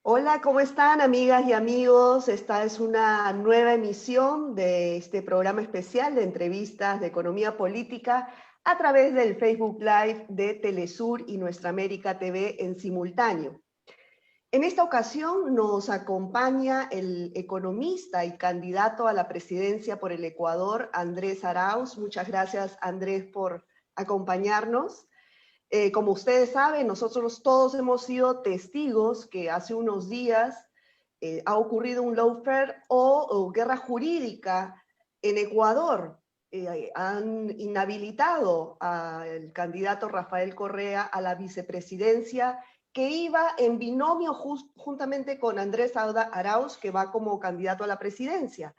Hola, ¿cómo están amigas y amigos? Esta es una nueva emisión de este programa especial de entrevistas de economía política a través del Facebook Live de Telesur y Nuestra América TV en simultáneo. En esta ocasión nos acompaña el economista y candidato a la presidencia por el Ecuador, Andrés Arauz. Muchas gracias, Andrés, por acompañarnos. Como ustedes saben, nosotros todos hemos sido testigos que hace unos días ha ocurrido un lawfare o guerra jurídica en Ecuador. Han inhabilitado al candidato Rafael Correa a la vicepresidencia que iba en binomio juntamente con Andrés Arauz, que va como candidato a la presidencia.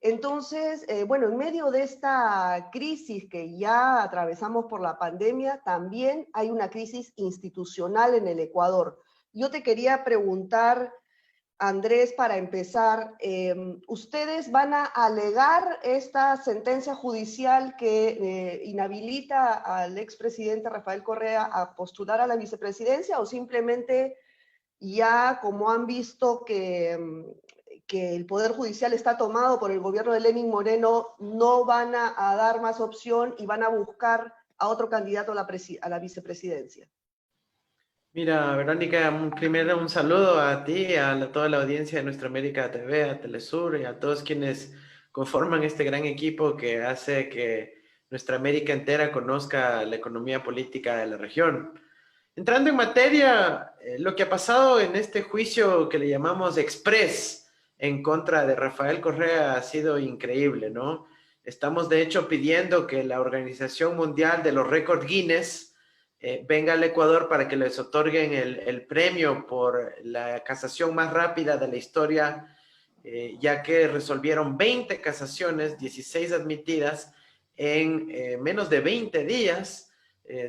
Entonces, bueno, en medio de esta crisis que ya atravesamos por la pandemia, también hay una crisis institucional en el Ecuador. Yo te quería preguntar, Andrés, para empezar, ¿ustedes van a alegar esta sentencia judicial que inhabilita al expresidente Rafael Correa a postular a la vicepresidencia o simplemente ya como han visto que el Poder Judicial está tomado por el gobierno de Lenín Moreno, no van a dar más opción y van a buscar a otro candidato a la vicepresidencia? Mira, Verónica, primero un saludo a ti, a toda la audiencia de Nuestra América TV, a Telesur y a todos quienes conforman este gran equipo que hace que Nuestra América entera conozca la economía política de la región. Entrando en materia, lo que ha pasado en este juicio que le llamamos Express en contra de Rafael Correa ha sido increíble, ¿no? Estamos de hecho pidiendo que la Organización Mundial de los Récords Guinness venga al Ecuador para que les otorguen el premio por la casación más rápida de la historia, ya que resolvieron 20 casaciones, 16 admitidas en menos de 20 días,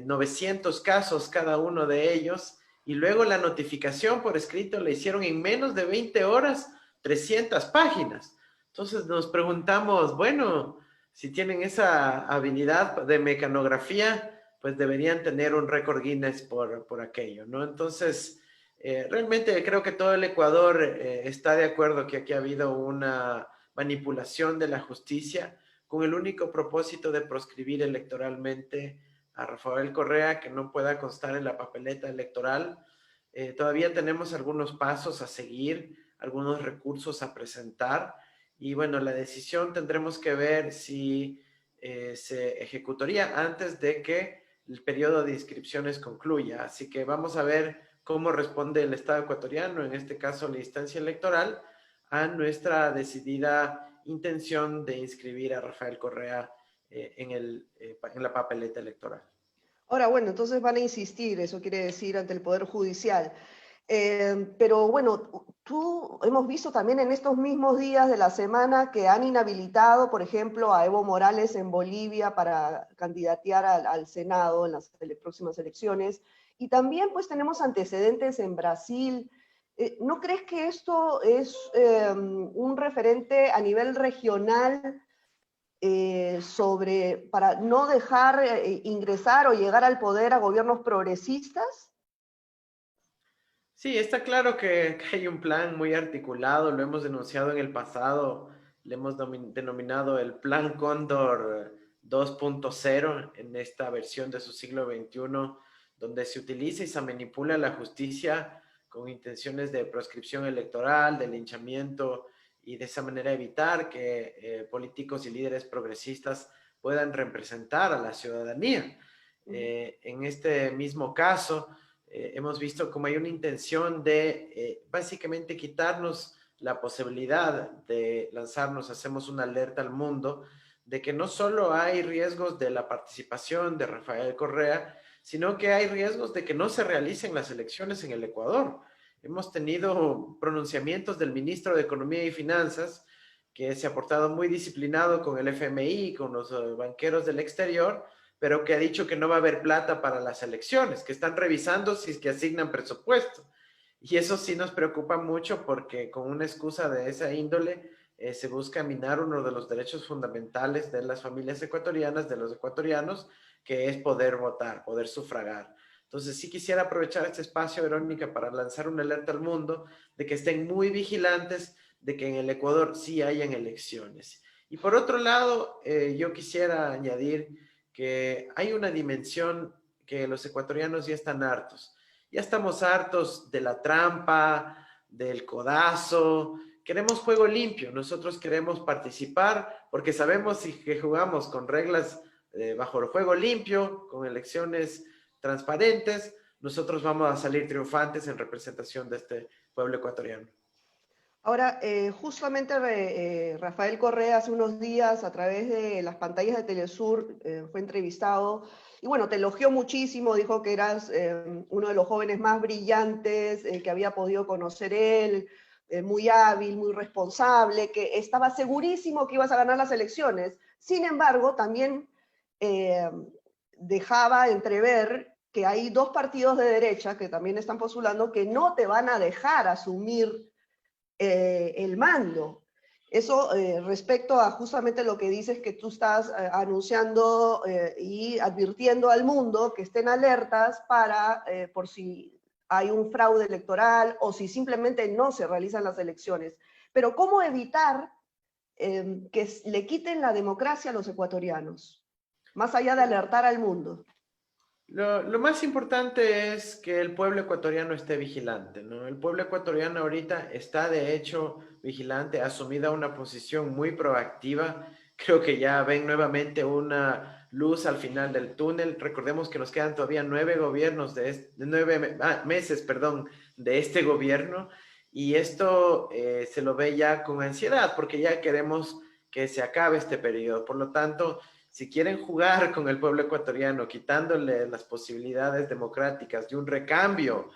900 casos cada uno de ellos, y luego la notificación por escrito la hicieron en menos de 20 horas, 300 páginas. Entonces nos preguntamos, bueno, si tienen esa habilidad de mecanografía, pues deberían tener un récord Guinness por aquello, ¿no? Entonces, realmente creo que todo el Ecuador está de acuerdo que aquí ha habido una manipulación de la justicia con el único propósito de proscribir electoralmente a Rafael Correa, que no pueda constar en la papeleta electoral. Todavía tenemos algunos pasos a seguir, algunos recursos a presentar, y bueno, la decisión tendremos que ver si se ejecutaría antes de que el periodo de inscripciones concluya. Así que vamos a ver cómo responde el Estado ecuatoriano, en este caso la instancia electoral, a nuestra decidida intención de inscribir a Rafael Correa en la papeleta electoral. Ahora, bueno, entonces van a insistir, eso quiere decir, ante el Poder Judicial. Pero bueno, hemos visto también en estos mismos días de la semana que han inhabilitado, por ejemplo, a Evo Morales en Bolivia para candidatear al Senado en las próximas elecciones. Y también pues tenemos antecedentes en Brasil. ¿No crees que esto es un referente a nivel regional para no dejar ingresar o llegar al poder a gobiernos progresistas? Sí, está claro que hay un plan muy articulado, lo hemos denunciado en el pasado, le hemos denominado el Plan Cóndor 2.0 en esta versión de su siglo XXI, donde se utiliza y se manipula la justicia con intenciones de proscripción electoral, de linchamiento, y de esa manera evitar que políticos y líderes progresistas puedan representar a la ciudadanía. En este mismo caso, hemos visto como hay una intención de básicamente quitarnos la posibilidad de lanzarnos, hacemos una alerta al mundo de que no solo hay riesgos de la participación de Rafael Correa, sino que hay riesgos de que no se realicen las elecciones en el Ecuador. Hemos tenido pronunciamientos del ministro de Economía y Finanzas que se ha portado muy disciplinado con el FMI, con los banqueros del exterior, pero que ha dicho que no va a haber plata para las elecciones, que están revisando si es que asignan presupuesto. Y eso sí nos preocupa mucho porque con una excusa de esa índole se busca minar uno de los derechos fundamentales de las familias ecuatorianas, de los ecuatorianos, que es poder votar, poder sufragar. Entonces sí quisiera aprovechar este espacio, Verónica, para lanzar una alerta al mundo de que estén muy vigilantes de que en el Ecuador sí hayan elecciones. Y por otro lado, yo quisiera añadir que hay una dimensión que los ecuatorianos ya están hartos. Ya estamos hartos de la trampa, del codazo. Queremos juego limpio. Nosotros queremos participar porque sabemos que jugamos con reglas bajo el juego limpio, con elecciones transparentes. Nosotros vamos a salir triunfantes en representación de este pueblo ecuatoriano. Ahora, justamente Rafael Correa hace unos días a través de las pantallas de Telesur fue entrevistado y bueno, te elogió muchísimo, dijo que eras uno de los jóvenes más brillantes que había podido conocer él, muy hábil, muy responsable, que estaba segurísimo que ibas a ganar las elecciones. Sin embargo, también eh, dejaba entrever que hay dos partidos de derecha que también están postulando que no te van a dejar asumir el mando. Eso respecto a justamente lo que dices que tú estás anunciando y advirtiendo al mundo que estén alertas para por si hay un fraude electoral o si simplemente no se realizan las elecciones. Pero ¿cómo evitar que le quiten la democracia a los ecuatorianos? Más allá de alertar al mundo. Lo más importante es que el pueblo ecuatoriano esté vigilante, ¿no? El pueblo ecuatoriano ahorita está de hecho vigilante, ha asumido una posición muy proactiva. Creo que ya ven nuevamente una luz al final del túnel. Recordemos que nos quedan todavía 9 gobiernos meses, perdón, de este gobierno y esto se lo ve ya con ansiedad porque ya queremos que se acabe este periodo. Por lo tanto, si quieren jugar con el pueblo ecuatoriano, quitándole las posibilidades democráticas de un recambio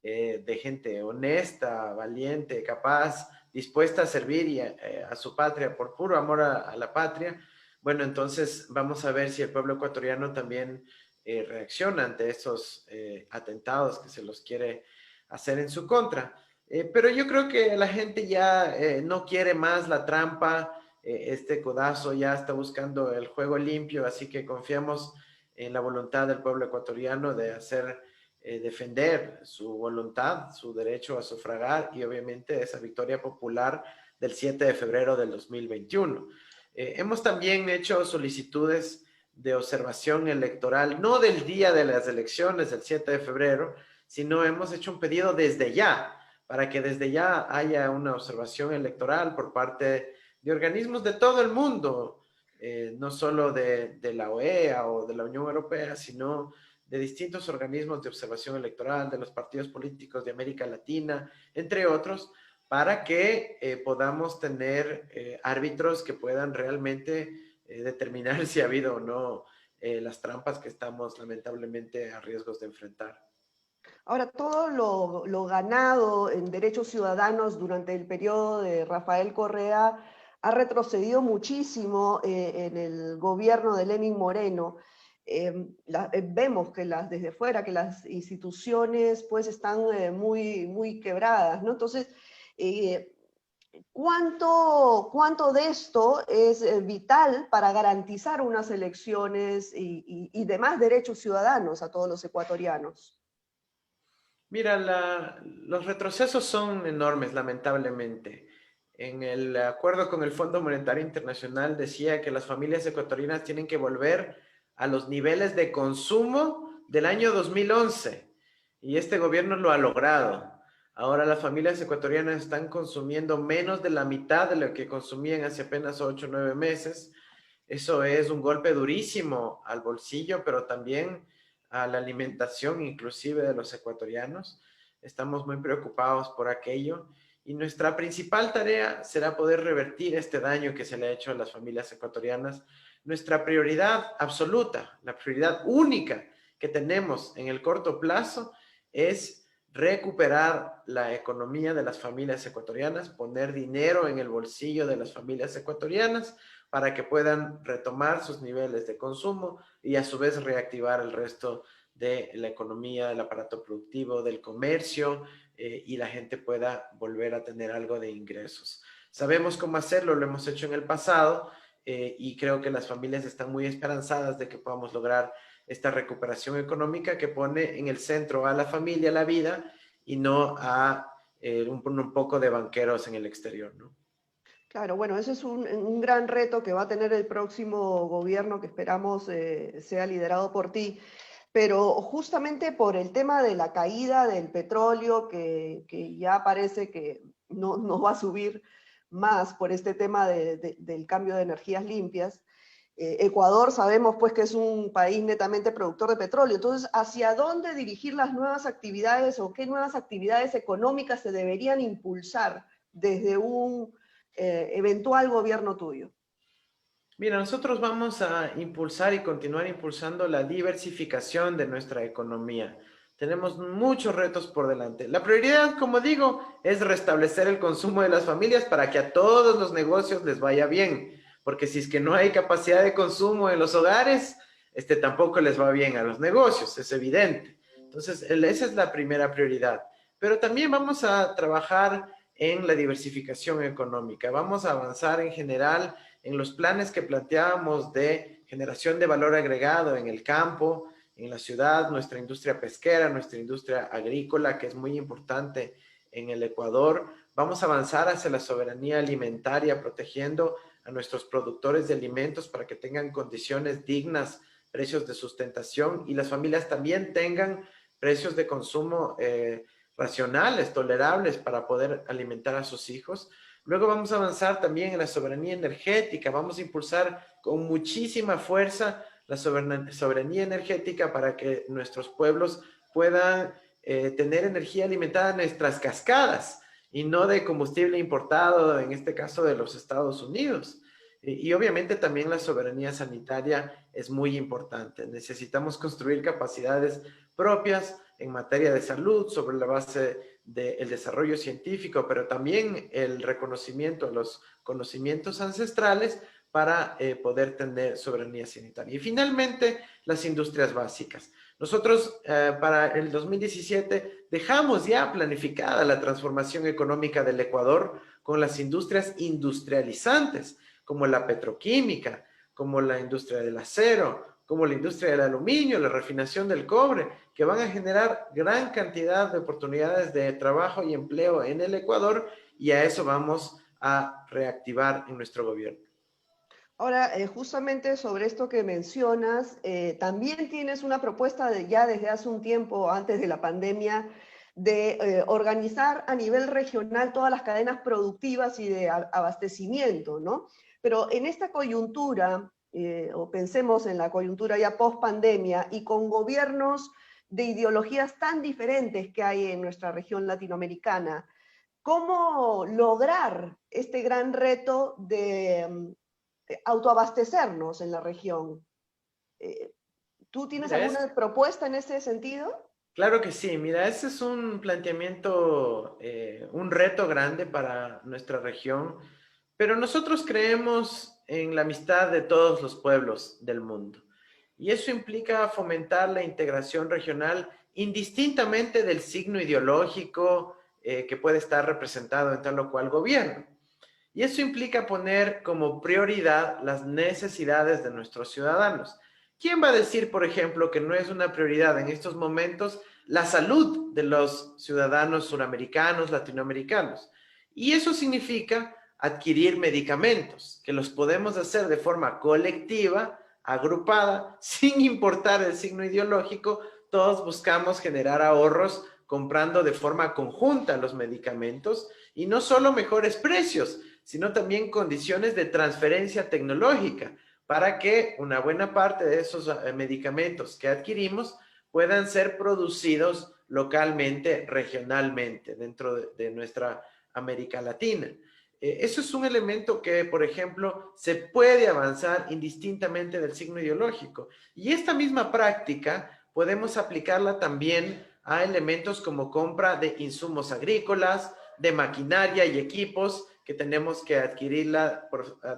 de gente honesta, valiente, capaz, dispuesta a servir a su patria por puro amor a la patria, bueno, entonces vamos a ver si el pueblo ecuatoriano también reacciona ante esos atentados que se los quiere hacer en su contra. Pero yo creo que la gente ya no quiere más la trampa, este codazo, ya está buscando el juego limpio, así que confiamos en la voluntad del pueblo ecuatoriano de hacer, defender su voluntad, su derecho a sufragar y obviamente esa victoria popular del 7 de febrero del 2021. Hemos también hecho solicitudes de observación electoral, no del día de las elecciones, del 7 de febrero, sino hemos hecho un pedido desde ya, para que desde ya haya una observación electoral por parte de organismos de todo el mundo, no solo de la OEA o de la Unión Europea, sino de distintos organismos de observación electoral, de los partidos políticos de América Latina, entre otros, para que podamos tener árbitros que puedan realmente determinar si ha habido o no las trampas que estamos lamentablemente a riesgos de enfrentar. Ahora, todo lo ganado en derechos ciudadanos durante el periodo de Rafael Correa ha retrocedido muchísimo en el gobierno de Lenín Moreno. Vemos que desde fuera que las instituciones pues están muy quebradas, ¿no? Entonces, eh, ¿cuánto de esto es vital para garantizar unas elecciones y demás derechos ciudadanos a todos los ecuatorianos? Mira, los retrocesos son enormes, lamentablemente. En el acuerdo con el Fondo Monetario Internacional decía que las familias ecuatorianas tienen que volver a los niveles de consumo del año 2011 y este gobierno lo ha logrado. Ahora las familias ecuatorianas están consumiendo menos de la mitad de lo que consumían hace apenas 8 o 9 meses. Eso es un golpe durísimo al bolsillo, pero también a la alimentación inclusive de los ecuatorianos. Estamos muy preocupados por aquello y nuestra principal tarea será poder revertir este daño que se le ha hecho a las familias ecuatorianas. Nuestra prioridad absoluta, la prioridad única que tenemos en el corto plazo es recuperar la economía de las familias ecuatorianas, poner dinero en el bolsillo de las familias ecuatorianas para que puedan retomar sus niveles de consumo y a su vez reactivar el resto de la economía, del aparato productivo, del comercio y la gente pueda volver a tener algo de ingresos. Sabemos cómo hacerlo, lo hemos hecho en el pasado y creo que las familias están muy esperanzadas de que podamos lograr esta recuperación económica que pone en el centro a la familia, a la vida, y no a un poco de banqueros en el exterior, ¿no? Claro, bueno, ese es un gran reto que va a tener el próximo gobierno que esperamos sea liderado por ti. Pero justamente por el tema de la caída del petróleo, que ya parece que no va a subir más por este tema del cambio de energías limpias, Ecuador sabemos pues que es un país netamente productor de petróleo. Entonces, ¿hacia dónde dirigir las nuevas actividades o qué nuevas actividades económicas se deberían impulsar desde un eventual gobierno tuyo? Mira, nosotros vamos a impulsar y continuar impulsando la diversificación de nuestra economía. Tenemos muchos retos por delante. La prioridad, como digo, es restablecer el consumo de las familias para que a todos los negocios les vaya bien. Porque si es que no hay capacidad de consumo en los hogares, tampoco les va bien a los negocios, es evidente. Entonces, esa es la primera prioridad. Pero también vamos a trabajar en la diversificación económica. Vamos a avanzar en general en los planes que planteábamos de generación de valor agregado en el campo, en la ciudad, nuestra industria pesquera, nuestra industria agrícola, que es muy importante en el Ecuador. Vamos a avanzar hacia la soberanía alimentaria, protegiendo a nuestros productores de alimentos para que tengan condiciones dignas, precios de sustentación y las familias también tengan precios de consumo racionales, tolerables para poder alimentar a sus hijos. Luego vamos a avanzar también en la soberanía energética. Vamos a impulsar con muchísima fuerza la soberanía energética para que nuestros pueblos puedan tener energía alimentada en nuestras cascadas y no de combustible importado, en este caso de los Estados Unidos. Y obviamente también la soberanía sanitaria es muy importante. Necesitamos construir capacidades propias en materia de salud sobre la base del desarrollo científico, pero también el reconocimiento de los conocimientos ancestrales para poder tener soberanía sanitaria. Y finalmente, las industrias básicas. Nosotros para el 2017 dejamos ya planificada la transformación económica del Ecuador con las industrias industrializantes, como la petroquímica, como la industria del acero, como la industria del aluminio, la refinación del cobre, que van a generar gran cantidad de oportunidades de trabajo y empleo en el Ecuador, y a eso vamos a reactivar en nuestro gobierno. Ahora, justamente sobre esto que mencionas, también tienes una propuesta ya desde hace un tiempo, antes de la pandemia, de organizar a nivel regional todas las cadenas productivas y de abastecimiento, ¿no? Pero en esta coyuntura, o pensemos en la coyuntura ya post pandemia y con gobiernos de ideologías tan diferentes que hay en nuestra región latinoamericana, ¿cómo lograr este gran reto de autoabastecernos en la región? Eh, ¿Tú tienes Mira, alguna propuesta en ese sentido? claro que sí, mira, ese es un planteamiento, un reto grande para nuestra región, pero nosotros creemos en la amistad de todos los pueblos del mundo. Y eso implica fomentar la integración regional indistintamente del signo ideológico que puede estar representado en tal o cual gobierno. Y eso implica poner como prioridad las necesidades de nuestros ciudadanos. ¿Quién va a decir, por ejemplo, que no es una prioridad en estos momentos la salud de los ciudadanos suramericanos, latinoamericanos? Y eso significa adquirir medicamentos, que los podemos hacer de forma colectiva, agrupada, sin importar el signo ideológico. Todos buscamos generar ahorros comprando de forma conjunta los medicamentos y no solo mejores precios, sino también condiciones de transferencia tecnológica para que una buena parte de esos medicamentos que adquirimos puedan ser producidos localmente, regionalmente, dentro de nuestra América Latina. Eso es un elemento que, por ejemplo, se puede avanzar indistintamente del signo ideológico. Y esta misma práctica podemos aplicarla también a elementos como compra de insumos agrícolas, de maquinaria y equipos que tenemos que adquirirla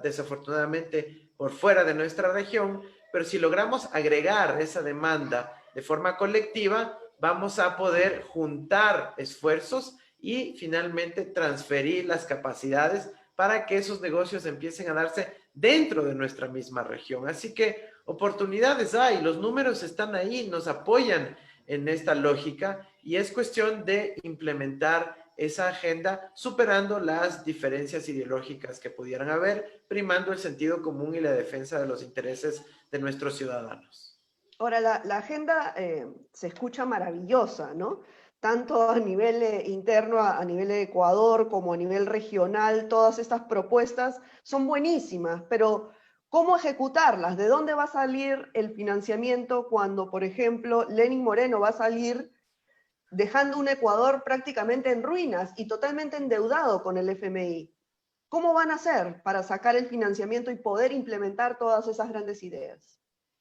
desafortunadamente por fuera de nuestra región, pero si logramos agregar esa demanda de forma colectiva, vamos a poder juntar esfuerzos y finalmente transferir las capacidades para que esos negocios empiecen a darse dentro de nuestra misma región. Así que oportunidades hay, los números están ahí, nos apoyan en esta lógica y es cuestión de implementar esa agenda superando las diferencias ideológicas que pudieran haber, primando el sentido común y la defensa de los intereses de nuestros ciudadanos. Ahora, la agenda se escucha maravillosa, ¿no? Tanto a nivel interno, a nivel de Ecuador, como a nivel regional, todas estas propuestas son buenísimas, pero ¿cómo ejecutarlas? ¿De dónde va a salir el financiamiento cuando, por ejemplo, Lenín Moreno va a salir dejando un Ecuador prácticamente en ruinas y totalmente endeudado con el FMI? ¿Cómo van a hacer para sacar el financiamiento y poder implementar todas esas grandes ideas?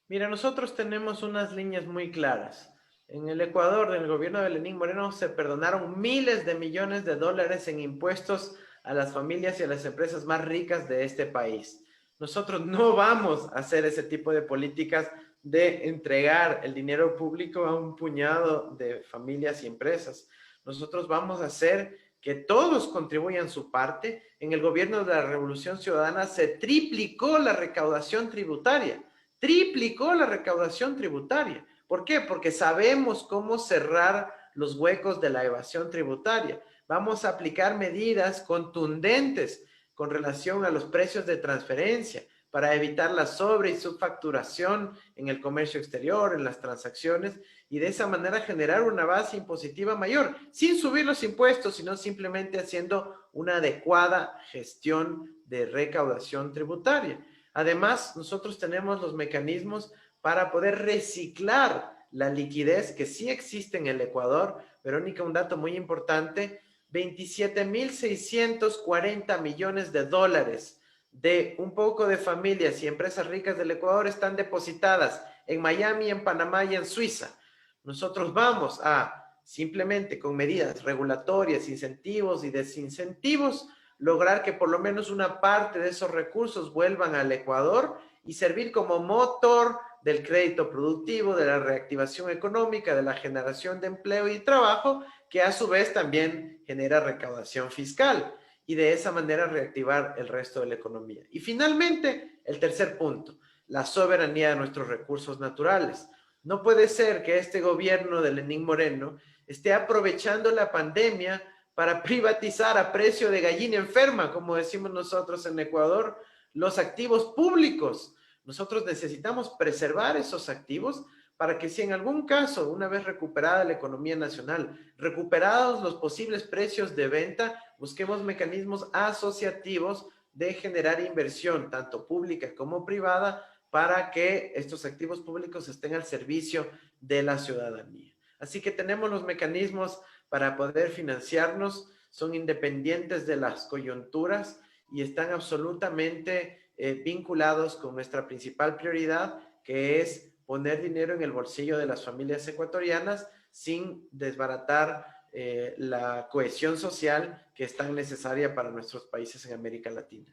Mira, nosotros tenemos unas líneas muy claras. En el Ecuador, en el gobierno de Lenín Moreno, se perdonaron miles de millones de dólares en impuestos a las familias y a las empresas más ricas de este país. Nosotros no vamos a hacer ese tipo de políticas de entregar el dinero público a un puñado de familias y empresas. Nosotros vamos a hacer que todos contribuyan su parte. En el gobierno de la Revolución Ciudadana se triplicó la recaudación tributaria. Triplicó la recaudación tributaria. ¿Por qué? Porque sabemos cómo cerrar los huecos de la evasión tributaria. Vamos a aplicar medidas contundentes con relación a los precios de transferencia para evitar la sobre y subfacturación en el comercio exterior, en las transacciones, y de esa manera generar una base impositiva mayor, sin subir los impuestos, sino simplemente haciendo una adecuada gestión de recaudación tributaria. Además, nosotros tenemos los mecanismos para poder reciclar la liquidez que sí existe en el Ecuador. Verónica, un dato muy importante, 27.640 millones de dólares de un poco de familias y empresas ricas del Ecuador están depositadas en Miami, en Panamá y en Suiza. Nosotros vamos a simplemente con medidas regulatorias, incentivos y desincentivos, lograr que por lo menos una parte de esos recursos vuelvan al Ecuador y servir como motor del crédito productivo, de la reactivación económica, de la generación de empleo y trabajo, que a su vez también genera recaudación fiscal y de esa manera reactivar el resto de la economía. Y finalmente, el tercer punto, la soberanía de nuestros recursos naturales. No puede ser que este gobierno de Lenín Moreno esté aprovechando la pandemia para privatizar a precio de gallina enferma, como decimos nosotros en Ecuador, los activos públicos. Nosotros necesitamos preservar esos activos para que si en algún caso, una vez recuperada la economía nacional, recuperados los posibles precios de venta, busquemos mecanismos asociativos de generar inversión, tanto pública como privada, para que estos activos públicos estén al servicio de la ciudadanía. Así que tenemos los mecanismos para poder financiarnos, son independientes de las coyunturas y están absolutamente vinculados con nuestra principal prioridad, que es poner dinero en el bolsillo de las familias ecuatorianas sin desbaratar la cohesión social que es tan necesaria para nuestros países en América Latina.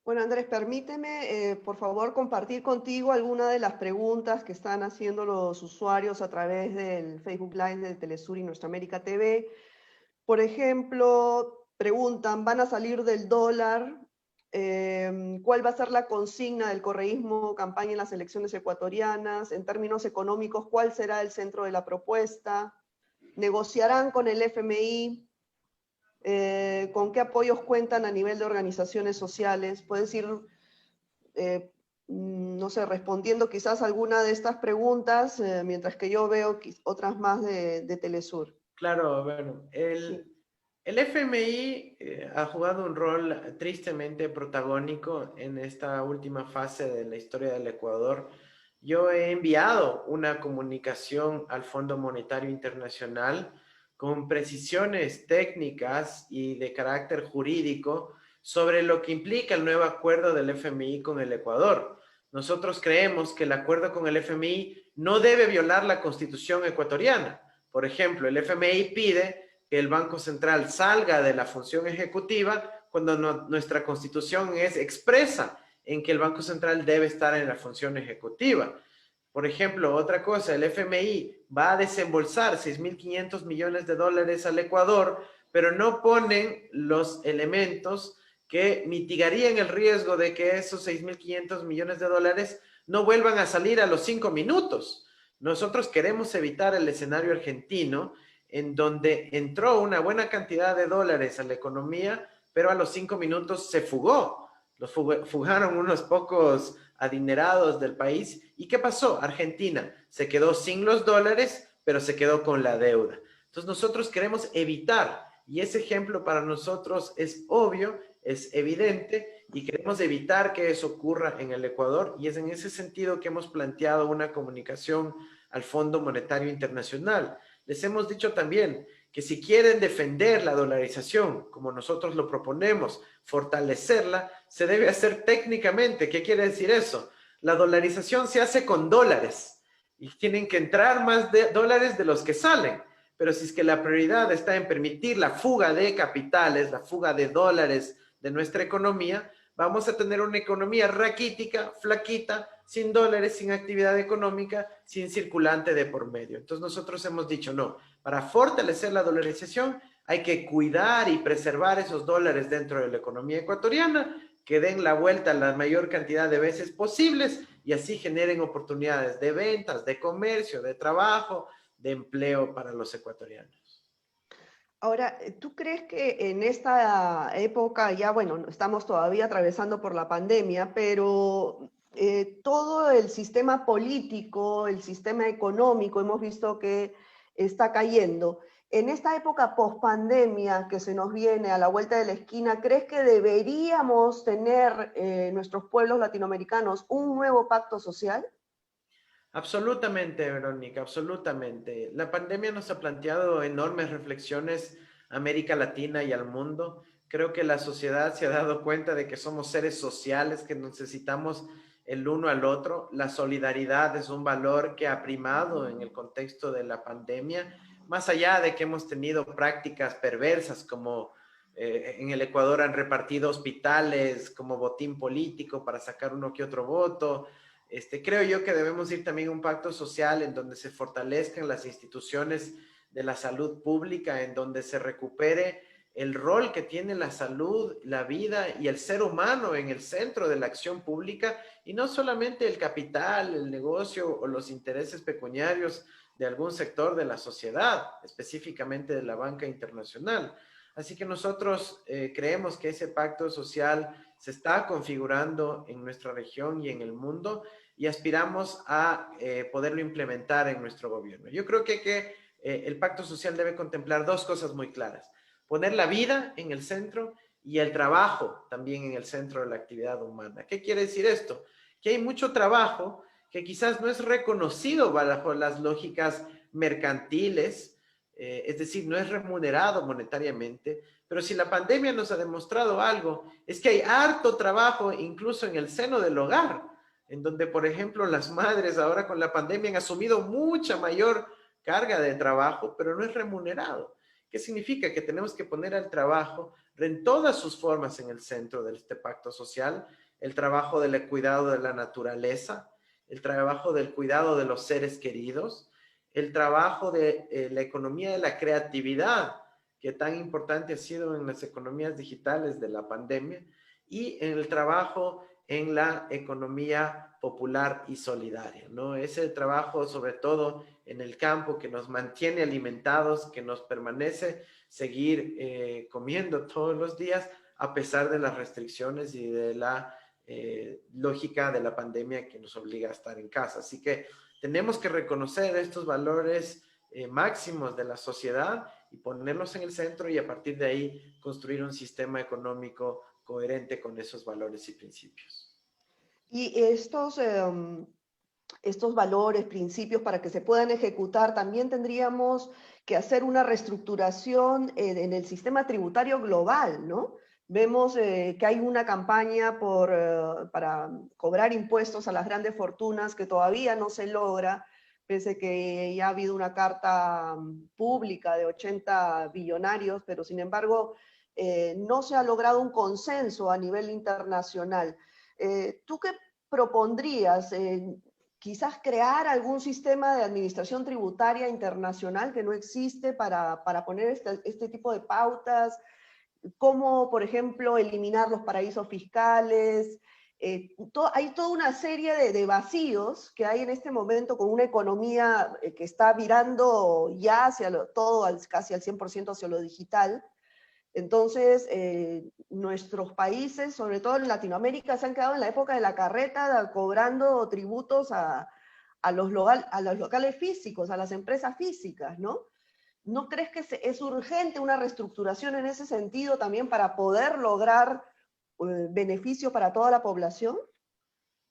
Bueno, Andrés, permíteme, por favor, compartir contigo algunas de las preguntas que están haciendo los usuarios a través del Facebook Live de Telesur y Nuestra América TV. Por ejemplo, preguntan, ¿van a salir del dólar? ¿Cuál va a ser la consigna del correísmo campaña en las elecciones ecuatorianas? En términos económicos, ¿cuál será el centro de la propuesta? ¿Negociarán con el FMI? ¿Con qué apoyos cuentan a nivel de organizaciones sociales? Puedes ir, no sé, respondiendo quizás alguna de estas preguntas, mientras que yo veo otras más de Telesur. Claro, bueno, Sí. el FMI ha jugado un rol tristemente protagónico en esta última fase de la historia del Ecuador. Yo he enviado una comunicación al Fondo Monetario Internacional con precisiones técnicas y de carácter jurídico sobre lo que implica el nuevo acuerdo del FMI con el Ecuador. Nosotros creemos que el acuerdo con el FMI no debe violar la Constitución ecuatoriana. Por ejemplo, el FMI pide que el Banco Central salga de la función ejecutiva cuando nuestra Constitución es expresa en que el Banco Central debe estar en la función ejecutiva. Por ejemplo, otra cosa, el FMI va a desembolsar 6.500 millones de dólares al Ecuador, pero no ponen los elementos que mitigarían el riesgo de que esos 6.500 millones de dólares no vuelvan a salir a los 5 minutos. Nosotros queremos evitar el escenario argentino en donde entró una buena cantidad de dólares a la economía, pero a los 5 minutos se fugó. Los fugaron unos pocos adinerados del país. ¿Y qué pasó? Argentina se quedó sin los dólares, pero se quedó con la deuda. Entonces nosotros queremos evitar, y ese ejemplo para nosotros es obvio, es evidente, y queremos evitar que eso ocurra en el Ecuador, y es en ese sentido que hemos planteado una comunicación al Fondo Monetario Internacional. Les hemos dicho también que si quieren defender la dolarización, como nosotros lo proponemos, fortalecerla, se debe hacer técnicamente. ¿Qué quiere decir eso? La dolarización se hace con dólares y tienen que entrar más dólares de los que salen. Pero si es que la prioridad está en permitir la fuga de capitales, la fuga de dólares de nuestra economía, vamos a tener una economía raquítica, flaquita, sin dólares, sin actividad económica, sin circulante de por medio. Entonces nosotros hemos dicho, no, para fortalecer la dolarización hay que cuidar y preservar esos dólares dentro de la economía ecuatoriana, que den la vuelta la mayor cantidad de veces posibles y así generen oportunidades de ventas, de comercio, de trabajo, de empleo para los ecuatorianos. Ahora, ¿tú crees que en esta época, ya bueno, estamos todavía atravesando por la pandemia, pero todo el sistema político, el sistema económico, hemos visto que está cayendo? En esta época post-pandemia que se nos viene a la vuelta de la esquina, ¿crees que deberíamos tener nuestros pueblos latinoamericanos un nuevo pacto social? Absolutamente, Verónica, absolutamente. La pandemia nos ha planteado enormes reflexiones a América Latina y al mundo. Creo que la sociedad se ha dado cuenta de que somos seres sociales, que necesitamos el uno al otro. La solidaridad es un valor que ha primado en el contexto de la pandemia, más allá de que hemos tenido prácticas perversas como en el Ecuador han repartido hospitales como botín político para sacar uno que otro voto. Creo yo que debemos ir también a un pacto social en donde se fortalezcan las instituciones de la salud pública, en donde se recupere el rol que tiene la salud, la vida y el ser humano en el centro de la acción pública y no solamente el capital, el negocio o los intereses pecuniarios de algún sector de la sociedad, específicamente de la banca internacional. Así que nosotros creemos que ese pacto social se está configurando en nuestra región y en el mundo y aspiramos a poderlo implementar en nuestro gobierno. Yo creo que el pacto social debe contemplar dos cosas muy claras: poner la vida en el centro y el trabajo también en el centro de la actividad humana. ¿Qué quiere decir esto? Que hay mucho trabajo que quizás no es reconocido bajo las lógicas mercantiles, es decir, no es remunerado monetariamente, pero si la pandemia nos ha demostrado algo, es que hay harto trabajo incluso en el seno del hogar, en donde, por ejemplo, las madres ahora con la pandemia han asumido mucha mayor carga de trabajo, pero no es remunerado. ¿Qué significa? Que tenemos que poner al trabajo en todas sus formas en el centro de este pacto social: el trabajo del cuidado de la naturaleza, el trabajo del cuidado de los seres queridos, el trabajo de la economía de la creatividad, que tan importante ha sido en las economías digitales de la pandemia, y en el trabajo en la economía popular y solidaria, ¿no? Es el trabajo sobre todo en el campo que nos mantiene alimentados, que nos permanece seguir comiendo todos los días a pesar de las restricciones y de la lógica de la pandemia que nos obliga a estar en casa. Así que tenemos que reconocer estos valores máximos de la sociedad y ponerlos en el centro y a partir de ahí construir un sistema económico coherente con esos valores y principios. Y estos valores, principios, para que se puedan ejecutar, también tendríamos que hacer una reestructuración en el sistema tributario global, ¿no? Vemos que hay una campaña para cobrar impuestos a las grandes fortunas que todavía no se logra, pese que ya ha habido una carta pública de 80 billonarios, pero sin embargo no se ha logrado un consenso a nivel internacional. ¿Tú qué propondrías? Quizás crear algún sistema de administración tributaria internacional que no existe para poner este tipo de pautas cómo, por ejemplo, eliminar los paraísos fiscales. Hay toda una serie de vacíos que hay en este momento con una economía que está virando ya hacia todo, casi al 100% hacia lo digital. Entonces, nuestros países, sobre todo en Latinoamérica, se han quedado en la época de la carreta cobrando tributos a los locales físicos, a las empresas físicas, ¿no? ¿No crees que es urgente una reestructuración en ese sentido también para poder lograr beneficio para toda la población?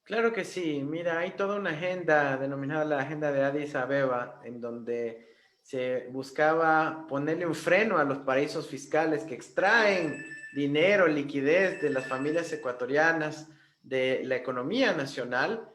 Claro que sí, mira, hay toda una agenda denominada la Agenda de Addis Abeba, en donde se buscaba ponerle un freno a los paraísos fiscales que extraen dinero, liquidez de las familias ecuatorianas, de la economía nacional.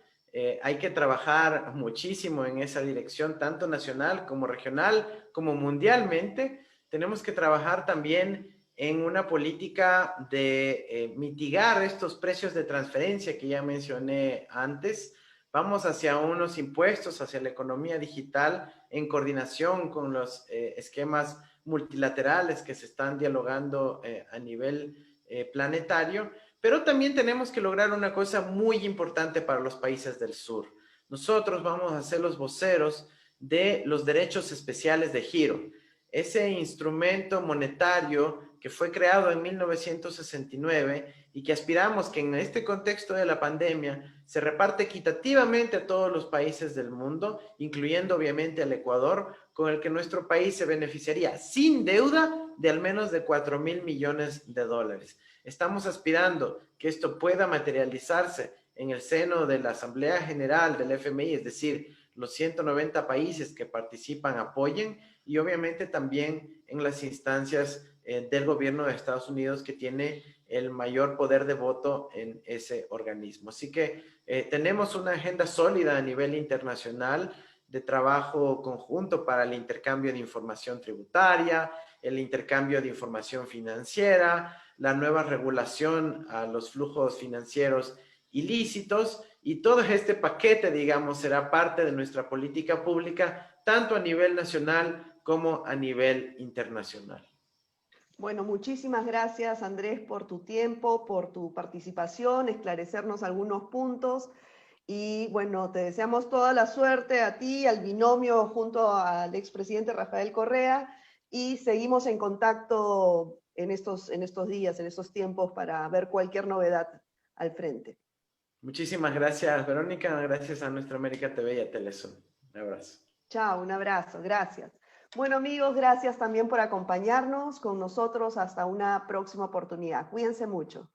Hay que trabajar muchísimo en esa dirección, tanto nacional como regional, como mundialmente. Tenemos que trabajar también en una política de mitigar estos precios de transferencia que ya mencioné antes. Vamos hacia unos impuestos, hacia la economía digital, en coordinación con los esquemas multilaterales que se están dialogando a nivel planetario, pero también tenemos que lograr una cosa muy importante para los países del sur. Nosotros vamos a ser los voceros de los derechos especiales de giro, ese instrumento monetario que fue creado en 1969 y que aspiramos que en este contexto de la pandemia se reparte equitativamente a todos los países del mundo, incluyendo obviamente al Ecuador, con el que nuestro país se beneficiaría sin deuda de al menos de 4.000 millones de dólares. Estamos aspirando que esto pueda materializarse en el seno de la Asamblea General del FMI, es decir, los 190 países que participan apoyen, y obviamente también en las instancias del gobierno de Estados Unidos, que tiene el mayor poder de voto en ese organismo. Así que tenemos una agenda sólida a nivel internacional de trabajo conjunto para el intercambio de información tributaria, el intercambio de información financiera, la nueva regulación a los flujos financieros ilícitos, y todo este paquete, digamos, será parte de nuestra política pública, tanto a nivel nacional como a nivel internacional. Bueno, muchísimas gracias, Andrés, por tu tiempo, por tu participación, esclarecernos algunos puntos. Y bueno, te deseamos toda la suerte a ti, al binomio junto al expresidente Rafael Correa, y seguimos en contacto en estos días, en estos tiempos, para ver cualquier novedad al frente. Muchísimas gracias, Verónica. Gracias a Nuestra América TV y a Telesur. Un abrazo. Chao, un abrazo, gracias. Bueno, amigos, gracias también por acompañarnos con nosotros. Hasta una próxima oportunidad. Cuídense mucho.